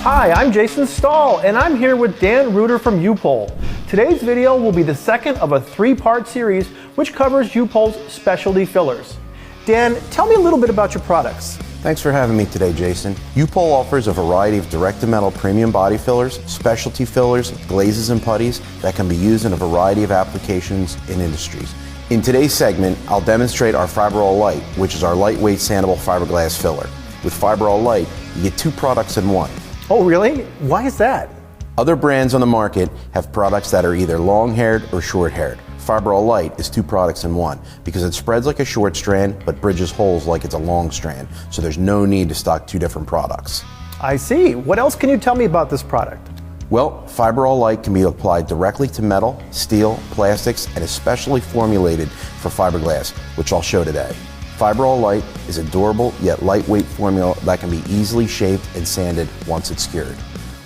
Hi, I'm Jason Stahl, and I'm here with Dan Reutter from U-POL. Today's video will be the second of a three-part series which covers U-POL's specialty fillers. Dan, tell me a little bit about your products. Thanks for having me today, Jason. U-POL offers a variety of direct-to-metal premium body fillers, specialty fillers, glazes, and putties that can be used in a variety of applications in industries. In today's segment, I'll demonstrate our Fibral Lite, which is our lightweight sandable fiberglass filler. With Fibral Lite, you get two products in one. Oh, really? Why is that? Other brands on the market have products that are either long-haired or short-haired. Fibral Lite is two products in one because it spreads like a short strand but bridges holes like it's a long strand, so there's no need to stock two different products. I see. What else can you tell me about this product? Well, Fibral Lite can be applied directly to metal, steel, plastics, and is specially formulated for fiberglass, which I'll show today. Fibral Lite is a durable yet lightweight formula that can be easily shaped and sanded once it's cured.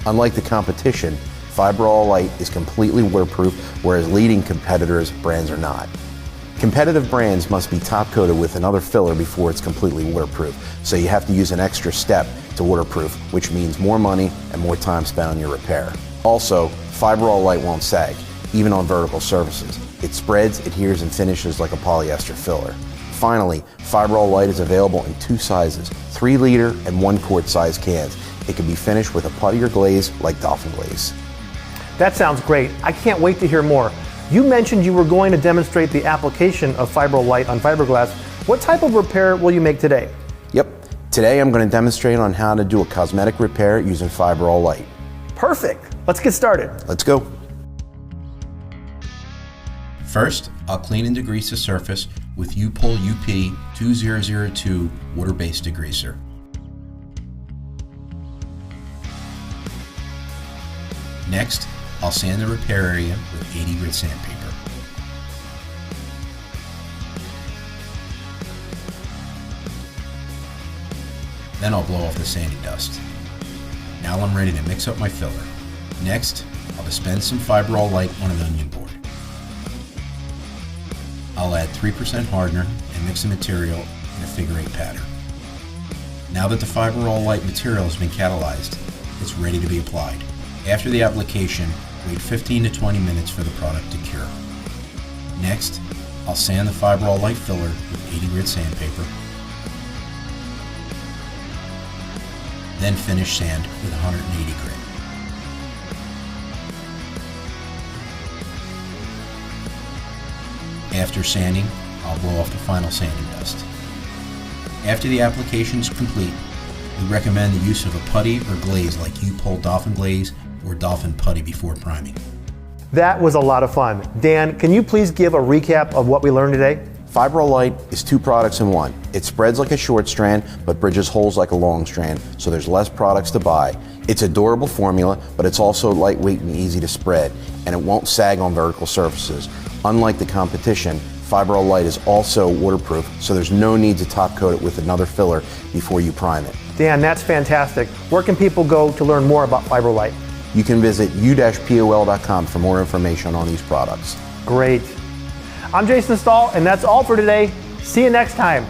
Unlike the competition, Fibral Lite is completely waterproof, whereas leading competitors' brands are not. Competitive brands must be top-coated with another filler before it's completely waterproof, so you have to use an extra step to waterproof, which means more money and more time spent on your repair. Also, Fibral Lite won't sag, even on vertical surfaces. It spreads, adheres, and finishes like a polyester filler. Finally, Fibral Lite is available in two sizes, 3-liter and 1-quart size cans. It can be finished with a putty or glaze like Dolphin Glaze. That sounds great. I can't wait to hear more. You mentioned you were going to demonstrate the application of Fibral Lite on fiberglass. What type of repair will you make today? Yep. Today I'm going to demonstrate on how to do a cosmetic repair using Fibral Lite. Perfect. Let's get started. Let's go. First, I'll clean and degrease the surface with U-POL UP 2002 water-based degreaser. Next, I'll sand the repair area with 80 grit sandpaper. Then I'll blow off the sanding dust. Now I'm ready to mix up my filler. Next, I'll dispense some Fibral Lite on an onion board. I'll add 3% hardener and mix the material in a figure-8 pattern. Now that the Fibral Lite material has been catalyzed, it's ready to be applied. After the application, wait 15 to 20 minutes for the product to cure. Next, I'll sand the Fibral Lite filler with 80 grit sandpaper, then finish sand with 180 grit. After sanding, I'll blow off the final sanding dust. After the application is complete, we recommend the use of a putty or glaze like U-POL Dolphin Glaze or Dolphin Putty before priming. That was a lot of fun. Dan, can you please give a recap of what we learned today? Fibral Lite is two products in one. It spreads like a short strand but bridges holes like a long strand, so there's less products to buy. It's a durable formula, but it's also lightweight and easy to spread, and it won't sag on vertical surfaces. Unlike the competition, Fibral Lite is also waterproof, so there's no need to top coat it with another filler before you prime it. Dan, that's fantastic. Where can people go to learn more about Fibral Lite? You can visit u-pol.com for more information on these products. Great. I'm Jason Stahl, and that's all for today. See you next time.